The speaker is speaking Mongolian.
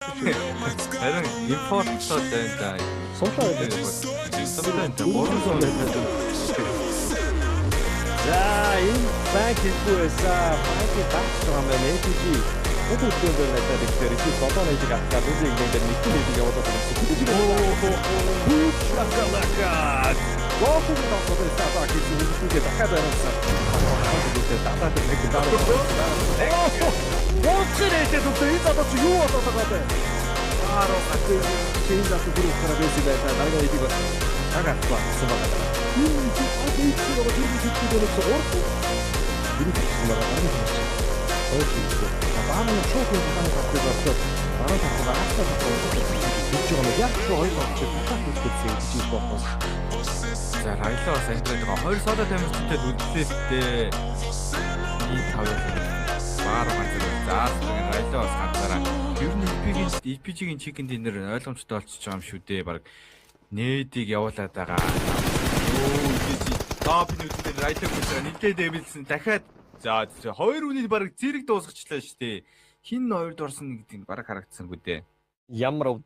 Харин импортлоод байна. Сумлаа байдаг. За энэ банк хэлбүү байсан. Банкын багц байгаа маань ATG. Өдөртөө дээр надад ихтэй их долоо нэгийг аваад үнийг ингээд нэг нэгийг явуулаад байна. Гоохоо тогтоод стафаа хийсэн үгүйгээ дахиад бариулсан. Дахиад нэг дараа. Моцрээтэй төгсөй одоо чи юу болоод байгаа бэ? Араа хатээ чинь зато бүрүү хараа байсан байлаа. Дараагийн нэгийг цагаат баасан байна. Энэ чи одоо их шиг байгаа юм шиг дээ орох. Энэ чинь байгаа юм шиг. Окей. Баамын шоу хийх гэдэг байна. Бараа тавтаа аастаа хийж байгаа юм. Яг ч хоёр болчих. Татах үзсэн юм байна. За хаялаа бас амжилт байгаа. Хоёр содо тамирчтай үлдлээстэй. Ийм тавьж баар ганцаар заас хаялаа бас ганцаараа. Ер нь LPG-ийн чикен динер ойлгомжтой болчихж байгаа юм шүү дээ. Бараг нээдийг явуулаад байгаа. Топ нүүдээр райтер хүсрэ нийлдээ дэвэлсэн дахиад за хоёр үнийг бараг зэрэг дуусгачлаа шүү дээ. Хин хоёрд орсон гэдэг нь бараг харагдсангүй дээ. Ямар